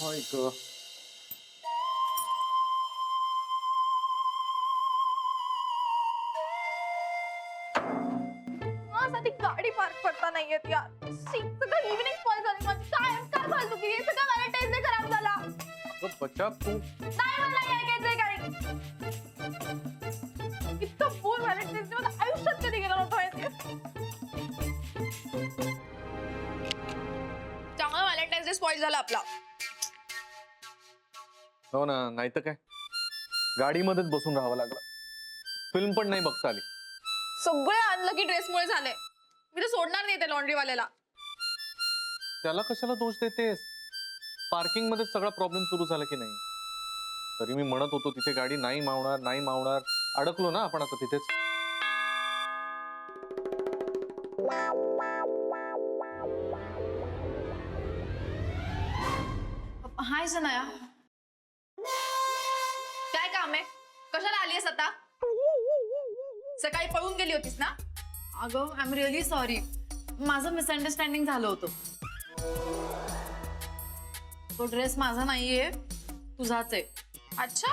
हाय ग. माझ्यासाठी गाडी पार्क करता नाही येत यार. सगळं इव्हिनिंग स्पॉइल झाली माझी. काय फालतू की हे सगळं व्हॅलेंटाईन्स डे खराब झाला. अगं बच्चा तू नाही मला नाही ऐकायचंय काही. इतकं बोर व्हॅलेंटाईन्स डे मला आयुष्यात कधी गेला नव्हता माहितीये. चांगला व्हॅलेंटाईन्स डे स्पॉइल झाला आपला. हो ना, नाही तर काय, गाडीमध्येच बसून राहावं लागलं. फिल्म पण नाही बघता आली. सगळे अनलकी ड्रेसमुळे झाले. मी तर सोडणार नाही त्या लॉन्ड्रीवाल्याला. त्याला कशाला दोष देतेस? पार्किंग मध्ये सगळा प्रॉब्लेम सुरू झाला की नाही? तरी मी म्हणत होतो तिथे गाडी नाही मावणार. अडकलो ना आपण आता तिथेच. हाय सनाया, काय काम आहे? कशाला आलीयस आता? सकाळी पळून गेली होतीस ना? अगं आय एम रिअली सॉरी, माझं मिसअंडरस्टँडिंग झालं होतं. तो ड्रेस माझा नाहीये, तुझाच आहे. अच्छा,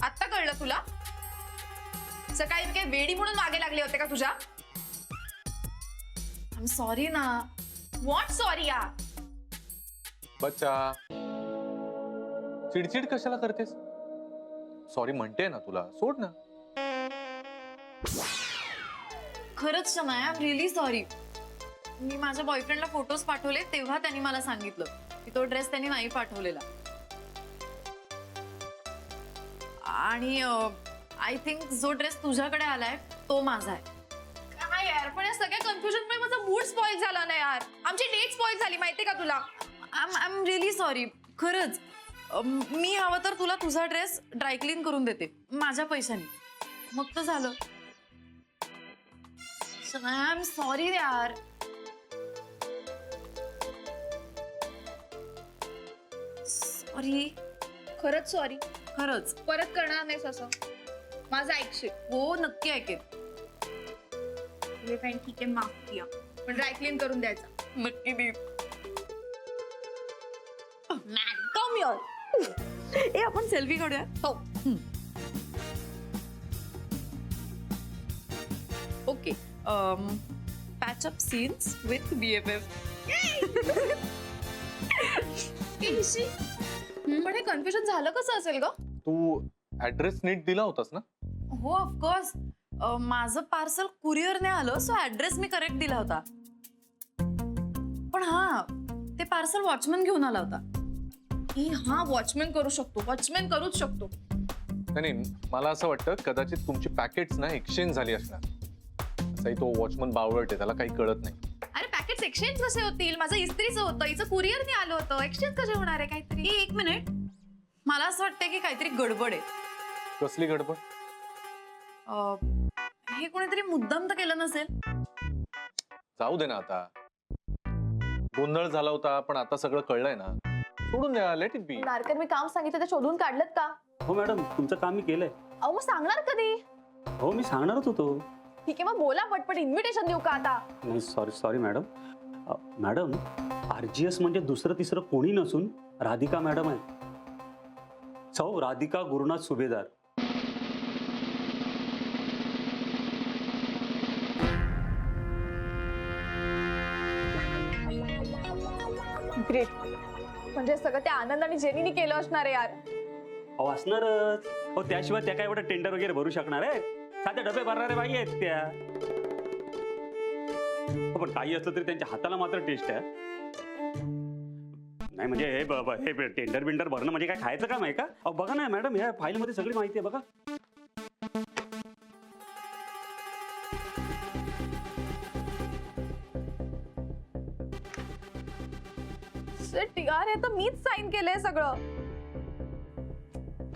आता कळलं तुला? सकाळी काय वेडी म्हणून मागे लागले होते का तुझ्या? आय एम सॉरी ना. व्हॉट सॉरी या? बच्चा चिडचिड कशाला करतेस? सॉरी म्हणते ना तुला, सोड ना. खरंच Shanaya, I am really sorry. मी माझ्या बॉयफ्रेंडला फोटोज पाठवले तेव्हा त्यांनी मला सांगितलं की तो ड्रेस त्यांनी नाही पाठवलेला. आणि आय थिंक जो ड्रेस तुझ्याकडे आलाय तो माझा आहे. काय यार, पण या सगळ्या कन्फ्युजनमुळे माझा मूड स्पॉइल झाला ना यार. आमची डेट स्पॉइल झाली माहितीये का तुला? I am really sorry. खरंच मी हवं तर तुला तुझा ड्रेस ड्रायक्लीन करून देते माझ्या पैशाने, मग तर झालं. आय एम सॉरी यार. सॉरी, खरंच सॉरी. खरंच. परत करणार नाहीस असं? माझं ऐकशील? हो नक्की ऐकेन. ठीक आहे, माफ किया, पण ड्रायक्लीन करून द्यायचा. नक्की दे. Come here. ए आपण सेल्फी काढूया. हो. Okay. Patch up scenes with BFF. पण हे कन्फ्युजन झालं कसं असेल ग? तू ऍड्रेस नीट दिला होतास ना? हो ऑफकोर्स. माझं पार्सल कुरिअरने आलं, सो ऍड्रेस मी करेक्ट दिला होता. पण हा, ते पार्सल वॉचमन घेऊन आला होता. हा, वॉचमॅन करू शकतो. वॉचमॅन करूच शकतो. नाही, मला असं वाटतं कदाचित तुमची पॅकेट्स ना एक्सचेंज झाली असणार. असंही तो वॉचमन बावळट आहे, त्याला काही कळत नाही. अरे पॅकेट्स एक्सचेंज कसे होतील? माझं इस्त्रीचं होतं, हिचं कुरिअरने आलं होतं. एक्सचेंज कसे होणार आहे काहीतरी? एक मिनिट, मला असं वाटतंय की काहीतरी गडबड आहे. कसली गडबड? हे कोणीतरी मुद्दाम तर केलं नसेल. जाऊ दे ना आता. गोंधळ झाला होता, पण आता सगळं कळलंय ना, सोडून द्या. Let it be. नारकर, मी काम सांगितलं ते शोधून काढलं का? हो मॅडम, तुमचं काम मी केलंय. अहो मग सांगणार कधी? हो मी सांगणारच होतो. ठीक आहे, मग बोला पटपट. इन्व्हिटेशन देऊ का आता? नाही सॉरी मॅडम. मॅडम, RGS म्हणजे दुसरं तिसरं कोणी नसून राधिका मॅडम आहे. सौ राधिका गुरुनाथ सुभेदार. ग्रेट. म्हणजे सगळं त्या आनंद आणि जेनीने केलं असणार आहे यार. अहो असणारच. हो त्याशिवाय त्या काय एवढं टेंडर वगैरे भरू शकणार आहे? साधे डबे भरणारे बाई आहेत त्या. हो, पण काही असलं तरी त्यांच्या हाताला मात्र टेस्ट आहे. नाही म्हणजे हे टेंडर बिंडर भरणं म्हणजे काय खायचं काम आहे का? अहो बघा ना मॅडम, ह्या फाईल मध्ये सगळी माहिती आहे बघा. यार, हे तर मीच साईन केलंय सगळं.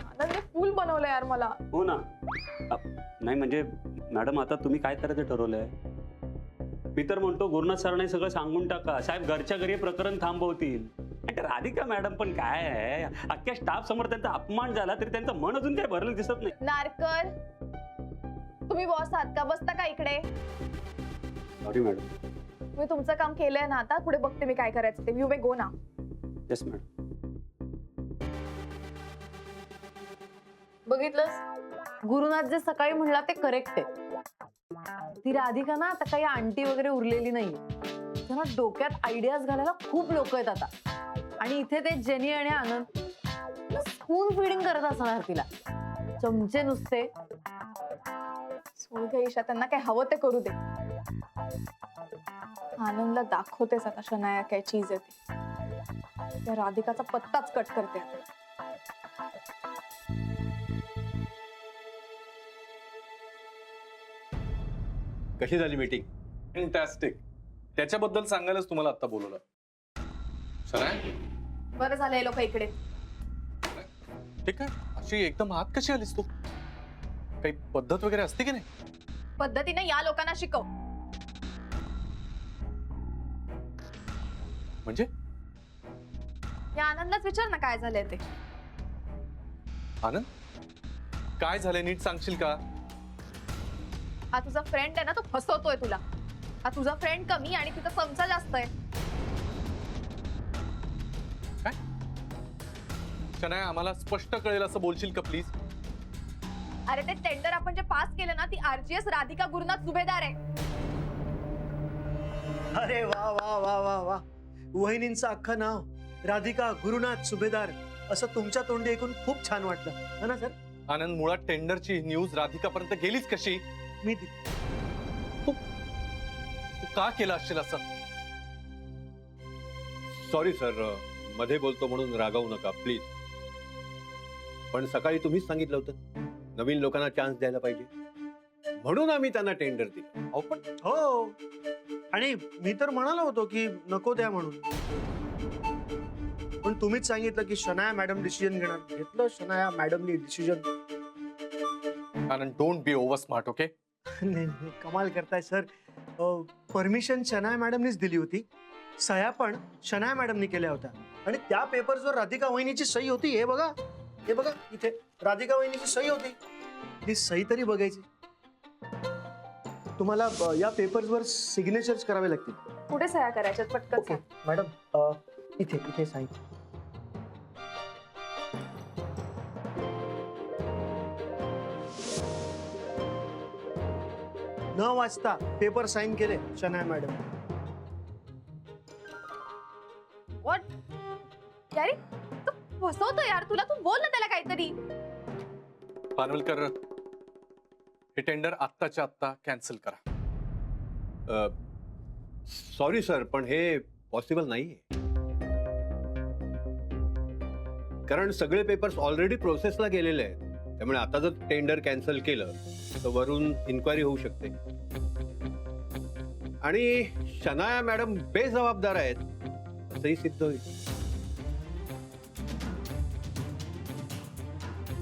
आनंदने फुल बनवलं यार मला. हो ना. नाही म्हणजे मॅडम, आता तुम्ही काय करायचं ठरवलंय? मी तर म्हणतो गुरुनाथ सरांनी सगळं सांगून टाका. साहेब घरच्या घरी प्रकरण थांबवतील. राधिका मॅडम पण काय आहे, अख्ख्या स्टाफ समोर त्यांचा अपमान झाला तरी त्यांचं मन अजून काय भरलं दिसत नाही. नारकर, तुम्ही बॉस आहात का? बसता का इकडे? Sorry madam. मी तुमचं काम केलंय ना, आता पुढे बघते मी काय करायचं ते. यू मे गो ना. Yes madam. बघितलंस, गुरुनाथ जे सकाळी म्हणला ते करेक्ट आहे. ती राधिका ना आता काही आंटी वगैरे उरलेली नाही. त्यांना डोक्यात आयडियाज घालायला खूप लोक आहेत आता. आणि इथे ते जेनी आणि आनंद स्पून फिडिंग करत असणार तिला, चमचे नुसते. सोड गं ईशा, त्यांना काय हवं ते करू दे. आनंदला दाखवतेस आता शनाया काय चीज आहे ती. त्या राधिकाचा पत्ताच कट करते आता. कशी झाली मीटिंग? फॅन्टॅस्टिक. त्याच्याबद्दल सांगायलाच तुम्हाला आता बोलवलं. शनाया, बरं झालं हे लोक इकडे. ठीक आहे, अशी एकदम आत कशी आलीस तू? काही पद्धत वगैरे असते की नाही? पद्धतीने या लोकांना शिकव. म्हणजे या आनंदलाच विचार ना काय झालंय ते. आनंद, काय झालंय नीट सांगशील का? हा तुझा फ्रेंड आहे ना, तो फसवतोय तुला. हा तुझा फ्रेंड कमी आणि तिचा चमचा जास्त आहे. काय? शनाया, आम्हाला स्पष्ट कळेल असं बोलशील का प्लीज? अरे ते टेंडर आपण जे पास केलं ना, ती आरजीएस राधिका गुरुनाथ सुभेदार आहे. अरे वा वा वा वा वा, वहिनींचं अख्खं नाव राधिका गुरुनाथ सुभेदार असं तुमच्या तोंडी ऐकून खूप छान वाटलं, है ना सर? आनंद, मुळात टेंडरची न्यूज राधिकापर्यंत गेलीच कशी? मी तू का केलं असशील असं? सॉरी सर, मध्ये बोलतो म्हणून रागावू नका प्लीज. पण सकाळी तुम्हीच सांगितलं होतं नवीन लोकांना चान्स द्यायला पाहिजे, म्हणून आम्ही त्यांना टेंडर दिलं. अहो पण हो, आणि मी तर म्हणालो होतो की नको द्या म्हणून, पण तुम्हीच सांगितलं की शनाया मॅडम डिसिजन घेणार. घेतलं शनाया मॅडमनी decision. Anand, don't be over smart, okay? नाही, कमाल करताय सर. परमिशन शनाया मॅडमनीच दिली होती, सह्या पण शनाया मॅडमनी केल्या होत्या, आणि त्या पेपर्सवर राधिका वहिनीची सही होती. हे बघा, हे बघा, इथे राधिका वहिनीची सही होती. ही सही तरी बघायची. तुम्हाला या पेपर्सवर सिग्नेचर्स करावे लागतील. कुठे सह्या करायच्यात पटकन ओके सांग. मॅडम, इथे इथे साईन. न वाचता पेपर साईन केले शनाया मॅडम. व्हॉट? यार तू फसवतो यार, तुला. तू बोल ना त्याला काहीतरी. पानवलकर, हे टेंडर आत्ताच्या आत्ता कॅन्सल करा. सॉरी सर, पण हे पॉसिबल नाहीये, कारण सगळे पेपर्स ऑलरेडी प्रोसेसला गेलेले आहेत. त्यामुळे आता जर टेंडर कॅन्सल केलं तर वरून इन्क्वायरी होऊ शकते, आणि शनाया मॅडम बेजबाबदार आहेत असंही सिद्ध होईल.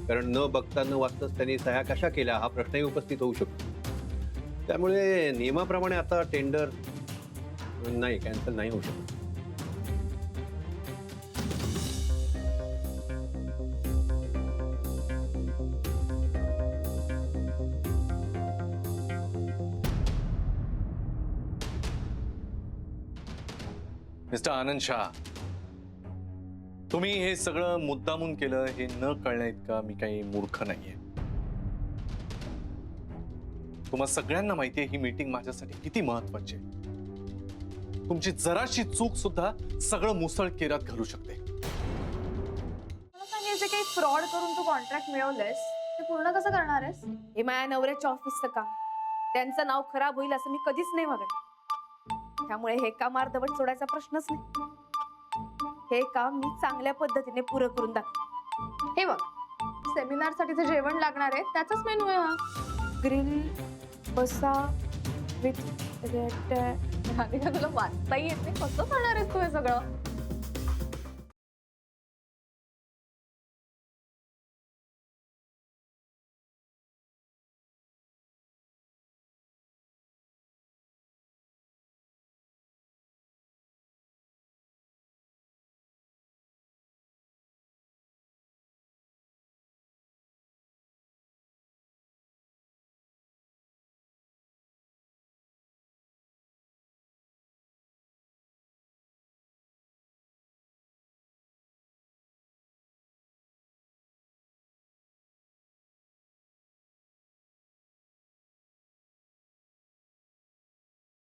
कारण न बघता न वाचताच त्यांनी सह्या कशा केल्या हा प्रश्नही उपस्थित होऊ शकतो. त्यामुळे नियमाप्रमाणे आता टेंडर नाही, कॅन्सल नाही होऊ शकत. मिस्टर आनंद शाह, तुम्ही हे सगळं मुद्दामून केलं हे न कळण्या इतका मी काही मूर्ख नाहीये. तुम्हा सगळ्यांना माहितीये ही मीटिंग माझ्यासाठी किती महत्वाची आहे. तुमची जराशी चूक सुद्धा सगळं मुसळकेरात घालू शकते. मला सांग, जे काही फ्रॉड करून तू कॉन्ट्रॅक्ट मिळवलंयस ते पूर्ण कसं करणार आहेस? हे माझ्या नवऱ्याच्या ऑफिसचं काम, त्यांचं नाव खराब होईल असं मी कधीच नाही वागत. त्यामुळे हे काम अर्धवट सोडायचा प्रश्नच नाही. हे काम मी चांगल्या पद्धतीने पुरं करून दाखव. हे बघ, सेमिनार साठी जे जेवण लागणार आहे त्याचाच मेनू आहे हा. ग्रिल बसा विथ रेड. तुला वाचता येत नाही, कसं करणार आहेस तू हे सगळं?